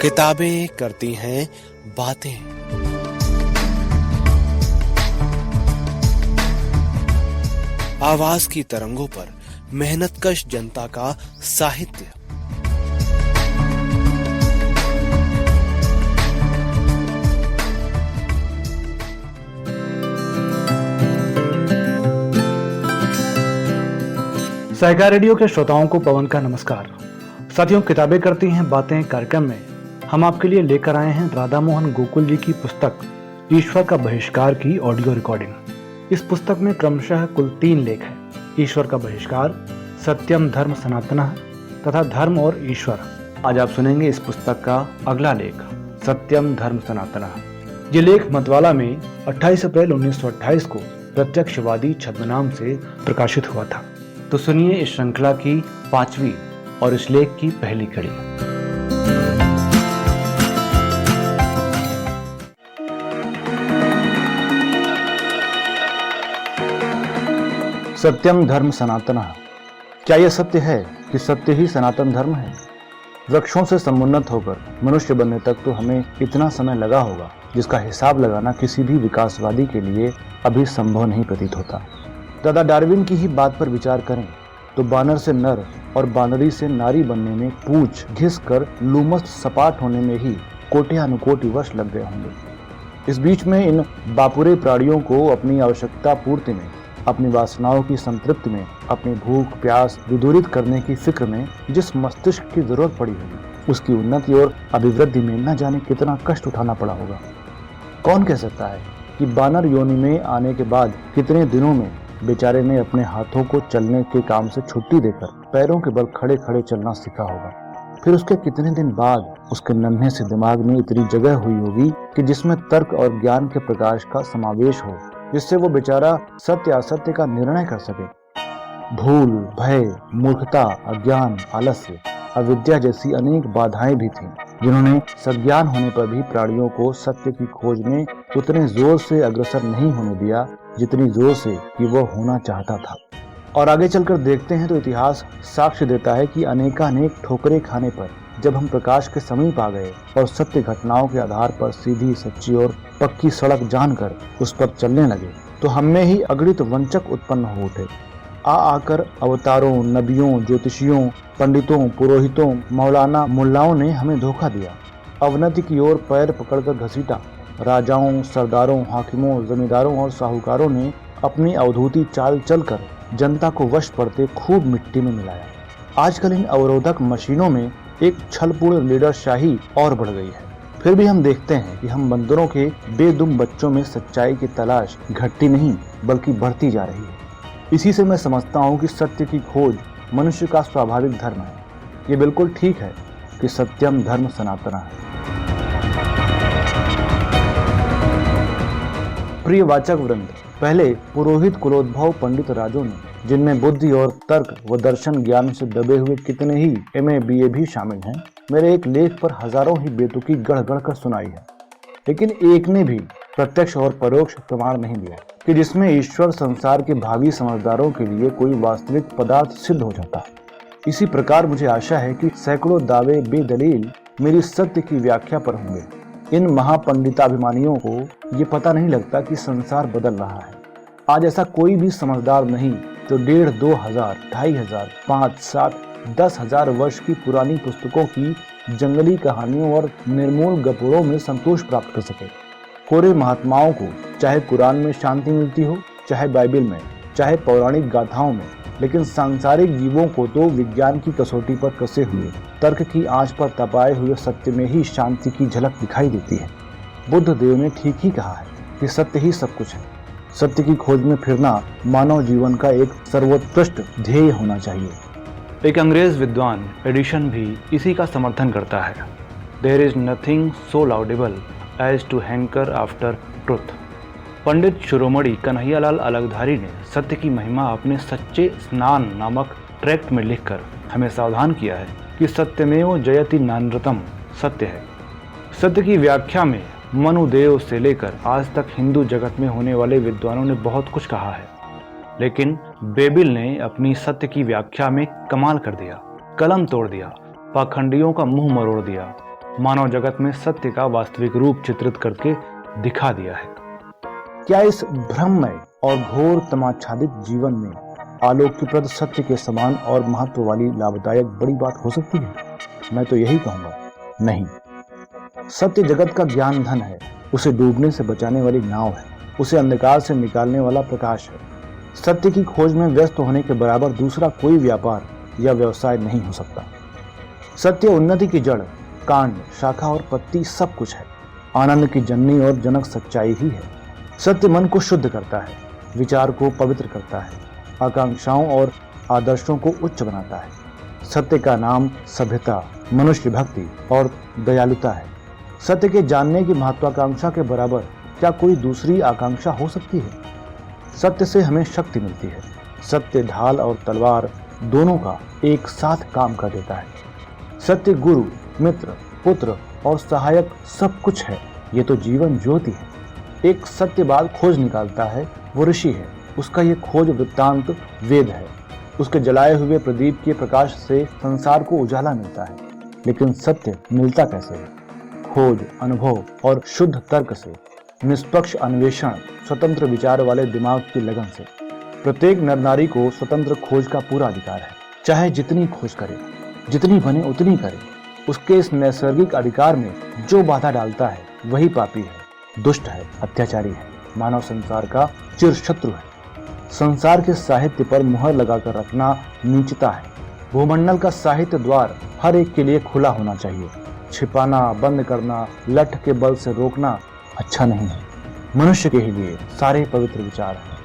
किताबें करती हैं बातें। आवाज की तरंगों पर मेहनतकश जनता का साहित्य। सहकार रेडियो के श्रोताओं को पवन का नमस्कार। साथियों, किताबें करती हैं बातें कार्यक्रम में हम आपके लिए लेकर आए हैं राधा मोहन गोकुल जी की पुस्तक ईश्वर का बहिष्कार की ऑडियो रिकॉर्डिंग। इस पुस्तक में क्रमशः कुल 3 लेख हैं: ईश्वर का बहिष्कार, सत्यम धर्म सनातनः तथा धर्म और ईश्वर। आज आप सुनेंगे इस पुस्तक का अगला लेख, सत्यम धर्म सनातनः। ये लेख मतवाला में 28 अप्रैल 1928 को प्रत्यक्षवादी छद्मनाम से प्रकाशित हुआ था। तो सुनिए इस श्रृंखला की 5वीं और इस लेख की पहली कड़ी। सत्यम धर्म सनातनः। क्या यह सत्य है कि सत्य ही सनातन धर्म है? वृक्षों से समुन्नत होकर मनुष्य बनने तक तो हमें इतना समय लगा होगा जिसका हिसाब लगाना किसी भी विकासवादी के लिए अभी संभव नहीं प्रतीत होता। दादा डार्विन की ही बात पर विचार करें तो बानर से नर और बानरी से नारी बनने में पूंछ घिस कर लूमस सपाट होने में ही कोट्यानुकोटि वर्ष लग गए होंगे। इस बीच में इन बापुरे प्राणियों को अपनी आवश्यकता पूर्ति में, अपनी वासनाओं की संतृप्ति में, अपनी भूख प्यास विदूरित करने की फिक्र में जिस मस्तिष्क की जरूरत पड़ी होगी, उसकी उन्नति और अभिवृद्धि में न जाने कितना कष्ट उठाना पड़ा होगा। कौन कह सकता है कि बानर योनि में आने के बाद कितने दिनों में बेचारे ने अपने हाथों को चलने के काम से छुट्टी देकर पैरों के बल खड़े खड़े चलना सीखा होगा। फिर उसके कितने दिन बाद उसके नन्हे से दिमाग में इतनी जगह हुई होगी कि जिसमें तर्क और ज्ञान के प्रकाश का समावेश हो, जिससे वो बेचारा सत्य असत्य का निर्णय कर सके। भूल, भय, मूर्खता, अज्ञान, आलस्य, अविद्या जैसी अनेक बाधाएं भी थीं, जिन्होंने सज्ञान होने पर भी प्राणियों को सत्य की खोज में उतने जोर से अग्रसर नहीं होने दिया जितनी जोर से कि वो होना चाहता था। और आगे चलकर देखते हैं तो इतिहास साक्ष्य देता है कि अनेकानेक ठोकरें खाने पर जब हम प्रकाश के समीप आ गए और सत्य घटनाओं के आधार पर सीधी सच्ची और पक्की सड़क जानकर उस पर चलने लगे तो हम में ही अगणित वंचक उत्पन्न हो उठे। आकर अवतारों, नबियों, ज्योतिषियों, पंडितों, पुरोहितों, मौलाना, मुल्लाओं ने हमें धोखा दिया। अवनति की ओर पैर पकड़कर घसीटा। राजाओं, सरदारों, हाकिमों, जमींदारों और साहूकारों ने अपनी अवधूती चाल चलकर जनता को वश पड़ते खूब मिट्टी में मिलाया। आजकल इन अवरोधक मशीनों में एक छलपूर्ण लीडरशाही और बढ़ गई है। फिर भी हम देखते हैं कि हम बंदरों के बेदुम बच्चों में सच्चाई की तलाश घटती नहीं बल्कि बढ़ती जा रही है। इसी से मैं समझता हूँ कि सत्य की खोज मनुष्य का स्वाभाविक धर्म है। ये बिल्कुल ठीक है कि सत्यम धर्म सनातनः है। प्रिय वाचक वृंद, पहले पुरोहित कुलोद्भव पंडित राजों ने, जिनमें बुद्धि और तर्क व दर्शन ज्ञान से दबे हुए कितने ही MA BA भी शामिल हैं, मेरे एक लेख पर हजारों ही बेतुकी गढ़ गढ़ कर सुनाई है, लेकिन एक ने भी प्रत्यक्ष और परोक्ष प्रमाण नहीं दिया कि जिसमें ईश्वर संसार के भावी समझदारों के लिए कोई वास्तविक पदार्थ सिद्ध हो जाता। इसी प्रकार मुझे आशा है कि सैकड़ों दावे बेदलील मेरी सत्य की व्याख्या पर होंगे। इन महापंडिताभिमानियों को ये पता नहीं लगता कि संसार बदल रहा है। आज ऐसा कोई भी समझदार नहीं जो 1,500, 2,000, 2,500, 5, 7, 10,000 वर्ष की पुरानी पुस्तकों की जंगली कहानियों और निर्मूल गपोड़ों में संतोष प्राप्त कर सके। कोरे महात्माओं को चाहे कुरान में शांति मिलती हो, चाहे बाइबल में, चाहे पौराणिक गाथाओं में, लेकिन सांसारिक जीवों को तो विज्ञान की कसौटी पर कसे हुए, तर्क की आंच पर तपाए हुए सत्य में ही शांति की झलक दिखाई देती है। बुद्ध देव ने ठीक ही कहा है कि सत्य ही सब कुछ है। सत्य की खोज में फिरना मानव जीवन का एक सर्वोत्कृष्ट ध्येय होना चाहिए। एक अंग्रेज विद्वान एडिशन भी इसी का समर्थन करता है। There is nothing so laudable as to hanker after truth. Pandit Shiromani Kanhaiyalal Alagdhari ने सत्य की महिमा अपने सच्चे स्नान नामक ट्रैक्ट में लिखकर हमें सावधान किया है कि सत्यमेव जयति नानृतम सत्य है। सत्य की व्याख्या में मनुदेव से लेकर आज तक हिंदू जगत में होने वाले विद्वानों ने बहुत कुछ कहा है, लेकिन बेबिल ने अपनी सत्य की व्याख्या में कमाल कर दिया, कलम तोड़ दिया, पाखंडियों का मुंह मरोड़ दिया। मानव जगत में सत्य का वास्तविक रूप चित्रित करके दिखा दिया है। क्या इस भ्रममय और घोर तमाच्छादित जीवन में आलोक्यप्रद सत्य के समान और महत्व वाली लाभदायक बड़ी बात हो सकती है? मैं तो यही कहूंगा, नहीं। सत्य जगत का ज्ञान धन है, उसे डूबने से बचाने वाली नाव है, उसे अंधकार से निकालने वाला प्रकाश है। सत्य की खोज में व्यस्त होने के बराबर दूसरा कोई व्यापार या व्यवसाय नहीं हो सकता। सत्य उन्नति की जड़, कांड, शाखा और पत्ती सब कुछ है। आनंद की जननी और जनक सच्चाई ही है। सत्य मन को शुद्ध करता है, विचार को पवित्र करता है, आकांक्षाओं और आदर्शों को उच्च बनाता है। सत्य का नाम सभ्यता, मनुष्य भक्ति और दयालुता है। सत्य के जानने की महत्वाकांक्षा के बराबर क्या कोई दूसरी आकांक्षा हो सकती है? सत्य से हमें शक्ति मिलती है। सत्य ढाल और तलवार दोनों का एक साथ काम कर देता है। सत्य गुरु, मित्र, पुत्र और सहायक सब कुछ है। ये तो जीवन ज्योति है। एक सत्यवाद खोज निकालता है, वो ऋषि है। उसका ये खोज वृत्तांत वेद है। उसके जलाए हुए प्रदीप के प्रकाश से संसार को उजाला मिलता है। लेकिन सत्य मिलता कैसे है? खोज, अनुभव और शुद्ध तर्क से, निष्पक्ष अन्वेषण, स्वतंत्र विचार वाले दिमाग की लगन से। प्रत्येक नर नारी को स्वतंत्र खोज का पूरा अधिकार है। चाहे जितनी खोज करे, जितनी बने उतनी करे। उसके इस नैसर्गिक अधिकार में जो बाधा डालता है वही पापी है, दुष्ट है, अत्याचारी है, मानव संसार का चिर शत्रु है। संसार के साहित्य पर मुहर लगाकर रखना नीचता है। भूमंडल का साहित्य द्वार हर एक के लिए खुला होना चाहिए। छिपाना, बंद करना, लठ के बल से रोकना अच्छा नहीं है। मनुष्य के ही लिए सारे पवित्र विचार हैं।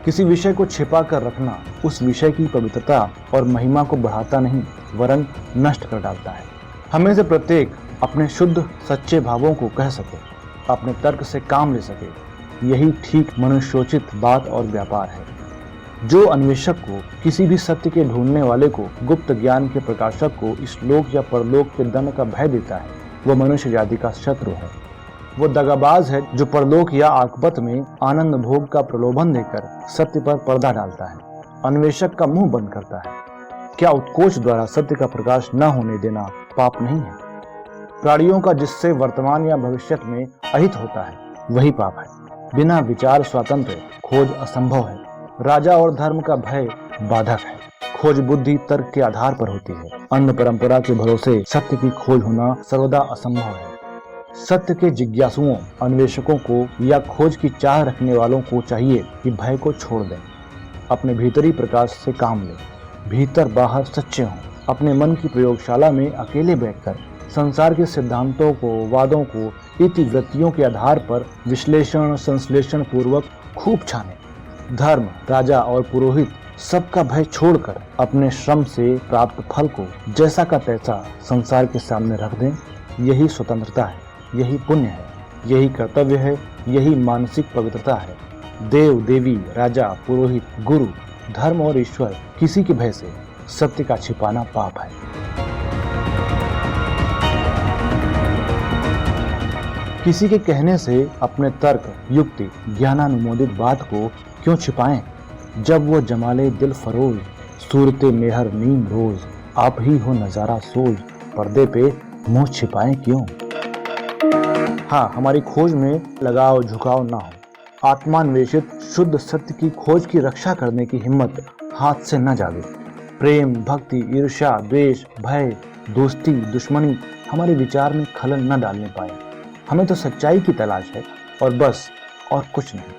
किसी विषय को छिपा कर रखना उस विषय की पवित्रता और महिमा को बढ़ाता नहीं, वरन नष्ट कर डालता है। हमें से प्रत्येक अपने शुद्ध सच्चे भावों को कह सके, अपने तर्क से काम ले सके, यही ठीक मनुष्योचित बात और व्यापार है। जो अन्वेषक को, किसी भी सत्य के ढूंढने वाले को, गुप्त ज्ञान के प्रकाशक को इस लोक या परलोक के दंड का भय देता है, वह मनुष्य जाति का शत्रु है। वो दगाबाज है जो परलोक या आकबत में आनंद भोग का प्रलोभन देकर सत्य पर पर्दा डालता है, अन्वेषक का मुंह बंद करता है। क्या उत्कोच द्वारा सत्य का प्रकाश न होने देना पाप नहीं है? प्राणियों का जिससे वर्तमान या भविष्य में अहित होता है वही पाप है। बिना विचार स्वतंत्र खोज असंभव है। राजा और धर्म का भय बाधक है। खोज बुद्धि तर्क के आधार पर होती है। अन्य परंपरा के भरोसे सत्य की खोज होना सर्वदा असंभव है। सत्य के जिज्ञासुओं, अन्वेषकों को या खोज की चाह रखने वालों को चाहिए कि भय को छोड़ दें, अपने भीतरी प्रकाश से काम लें, भीतर बाहर सच्चे हों, अपने मन की प्रयोगशाला में अकेले बैठकर संसार के सिद्धांतों को, वादों को इतिवृत्तियों के आधार पर विश्लेषण संश्लेषण पूर्वक खूब छाने। धर्म, राजा और पुरोहित सबका भय छोड़कर अपने श्रम से प्राप्त फल को जैसा का तैसा संसार के सामने रख दें। यही स्वतंत्रता है, यही पुण्य है, यही कर्तव्य है, यही मानसिक पवित्रता है। देव देवी, राजा, पुरोहित, गुरु, धर्म और ईश्वर किसी के भय से सत्य का छिपाना पाप है। किसी के कहने से अपने तर्क, युक्ति, ज्ञानानुमोदित बात को क्यों छिपाएं, जब वो जमाले दिल फरोज, सूरते मेहर नीम रोज, आप ही हो नजारा सोज, पर्दे पे मुंह छिपाएं क्यों। हाँ, हमारी खोज में लगाव झुकाव ना हो। आत्मान्वेषित शुद्ध सत्य की खोज की रक्षा करने की हिम्मत हाथ से न जागे। प्रेम, भक्ति, ईर्ष्या, द्वेष, भय, दोस्ती, दुश्मनी हमारे विचार में खलल न डालने पाए। हमें तो सच्चाई की तलाश है और बस, और कुछ नहीं।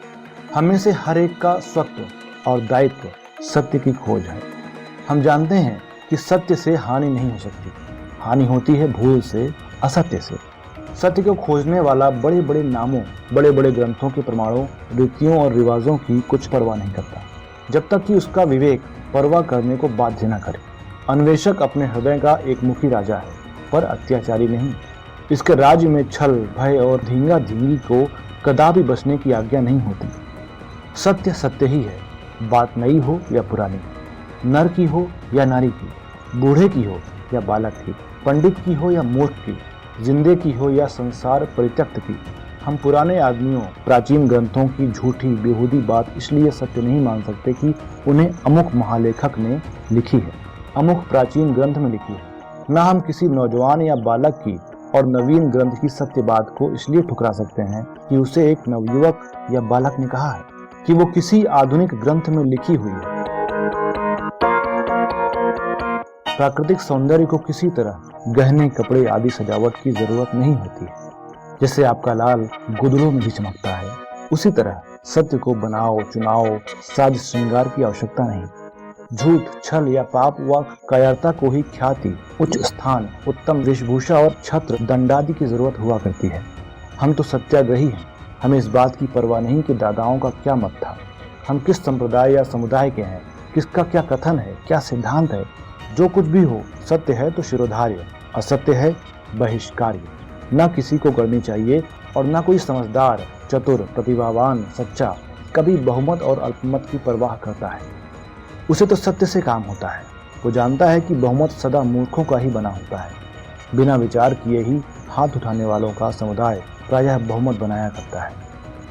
हमें से हर एक का स्वत्व और दायित्व सत्य की खोज है। हम जानते हैं कि सत्य से हानि नहीं हो सकती। हानि होती है भूल से, असत्य से। सत्य को खोजने वाला बड़े बड़े नामों, बड़े बड़े ग्रंथों के प्रमाणों, रीतियों और रिवाजों की कुछ परवाह नहीं करता, जब तक कि उसका विवेक परवाह करने को बाध्य न करे। अन्वेषक अपने हृदय का एक मुखी राजा है, पर अत्याचारी नहीं। इसके राज्य में छल, भय और धींगा धींगी को कदापि बचने की आज्ञा नहीं होती। सत्य सत्य ही है, बात नई हो या पुरानी, नर की हो या नारी की, बूढ़े की हो या बालक की, पंडित की हो या मूर्ख की, जिंदे की हो या संसार परित्यक्त की। हम पुराने आदमियों, प्राचीन ग्रंथों की झूठी बेहूदी बात इसलिए सत्य नहीं मान सकते कि उन्हें अमुक महालेखक ने लिखी है, अमुक प्राचीन ग्रंथ में लिखी है। न हम किसी नौजवान या बालक की और नवीन ग्रंथ की सत्य बात को इसलिए ठुकरा सकते हैं कि उसे एक नवयुवक या बालक ने कहा है, कि वो किसी आधुनिक ग्रंथ में लिखी हुई है। प्राकृतिक सौंदर्य को किसी तरह गहने, कपड़े आदि सजावट की जरूरत नहीं होती है। जैसे आपका लाल गुदड़ों में भी चमकता है, उसी तरह सत्य को बनाओ, चुनाव, साज श्रृंगार की आवश्यकता नहीं। झूठ, छल या पाप व कायरता को ही ख्याति, उच्च स्थान, उत्तम वेशभूषा और छत्र दंडादि की जरूरत हुआ करती है। हम तो सत्याग्रही हैं। हमें इस बात की परवाह नहीं कि दादाओं का क्या मत था, हम किस संप्रदाय या समुदाय के हैं, किसका क्या कथन है, क्या सिद्धांत है। जो कुछ भी हो, सत्य है तो शिरोधार्य, असत्य है बहिष्कार्य। न किसी को करनी चाहिए और न कोई समझदार, चतुर, प्रतिभावान, सच्चा कभी बहुमत और अल्पमत की परवाह करता है। उसे तो सत्य से काम होता है। वो जानता है कि बहुमत सदा मूर्खों का ही बना होता है। बिना विचार किए ही हाथ उठाने वालों का समुदाय प्रायः बहुमत बनाया करता है।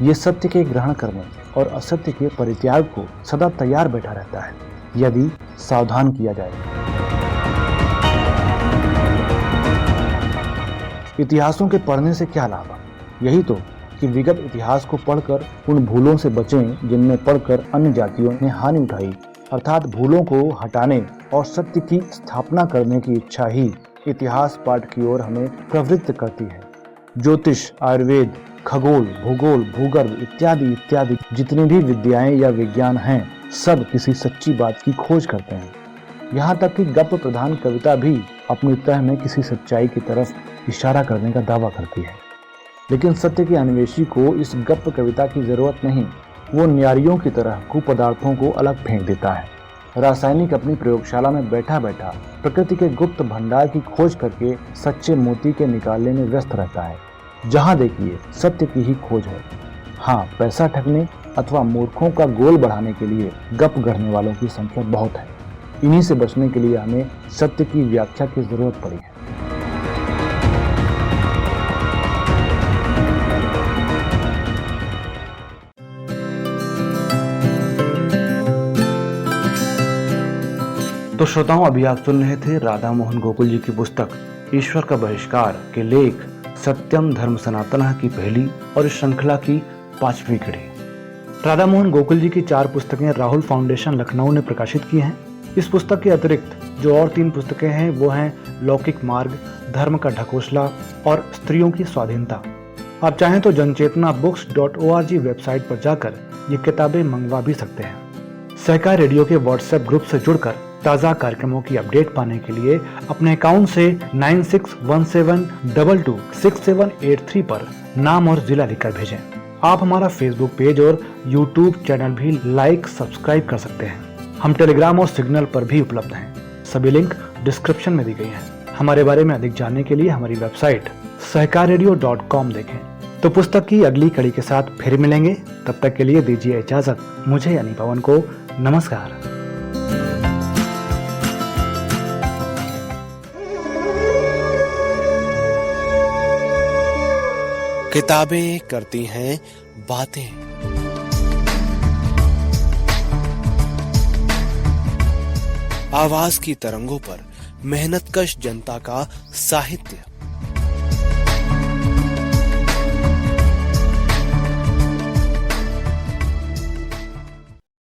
ये सत्य के ग्रहण करने और असत्य के परित्याग को सदा तैयार बैठा रहता है, यदि सावधान किया जाए। इतिहासों के पढ़ने से क्या लाभ? यही तो कि विगत इतिहास को पढ़कर उन भूलों से बचें जिनमें पढ़कर अन्य जातियों ने हानि उठाई, अर्थात भूलों को हटाने और सत्य की स्थापना करने की इच्छा ही इतिहास पाठ की ओर हमें प्रवृत्त करती है। ज्योतिष, आयुर्वेद, खगोल, भूगोल, भूगर्भ इत्यादि इत्यादि जितनी भी विद्याएं या विज्ञान हैं, सब किसी सच्ची बात की खोज करते हैं। यहाँ तक कि गप्प प्रधान कविता भी अपनी तह में किसी सच्चाई की तरफ इशारा करने का दावा करती है। लेकिन सत्य के अन्वेषी को इस गप्प कविता की जरूरत नहीं। वो न्यारियों की तरह कुपदार्थों को अलग फेंक देता है। रासायनिक अपनी प्रयोगशाला में बैठा बैठा प्रकृति के गुप्त भंडार की खोज करके सच्चे मोती के निकालने में व्यस्त रहता है। जहाँ देखिए सत्य की ही खोज है। हाँ, पैसा ठगने अथवा मूर्खों का गोल बढ़ाने के लिए गप गढ़ने वालों की संख्या बहुत है। इन्हीं से बचने के लिए हमें सत्य की व्याख्या की जरूरत पड़ी है। तो श्रोताओं, अभी आप सुन रहे थे राधा मोहन गोकुल जी की पुस्तक ईश्वर का बहिष्कार के लेख सत्यम धर्म सनातनः की पहली और इस श्रृंखला की 5वीं कड़ी। राधा मोहन गोकुल जी की 4 पुस्तकें राहुल फाउंडेशन लखनऊ ने प्रकाशित की हैं। इस पुस्तक के अतिरिक्त जो और 3 पुस्तकें हैं वो हैं लौकिक मार्ग, धर्म का ढकोसला और स्त्रियों की स्वाधीनता। आप चाहें तो janchetnabooks.org वेबसाइट पर जाकर ये किताबें मंगवा भी सकते हैं। सहकार रेडियो के व्हाट्सएप ग्रुप से जुड़कर ताज़ा कार्यक्रमों की अपडेट पाने के लिए अपने अकाउंट से 9617226783 पर नाम और जिला लिखकर भेजें। आप हमारा फेसबुक पेज और यूट्यूब चैनल भी लाइक, सब्सक्राइब कर सकते हैं। हम टेलीग्राम और सिग्नल पर भी उपलब्ध हैं। सभी लिंक डिस्क्रिप्शन में दी गई हैं। हमारे बारे में अधिक जानने के लिए हमारी वेबसाइट सहकाररेडियो.com देखें। तो पुस्तक की अगली कड़ी के साथ फिर मिलेंगे। तब तक के लिए दीजिए इजाजत। मुझे यानी पवन को नमस्कार। किताबें करती हैं बातें। आवाज की तरंगों पर मेहनतकश जनता का साहित्य।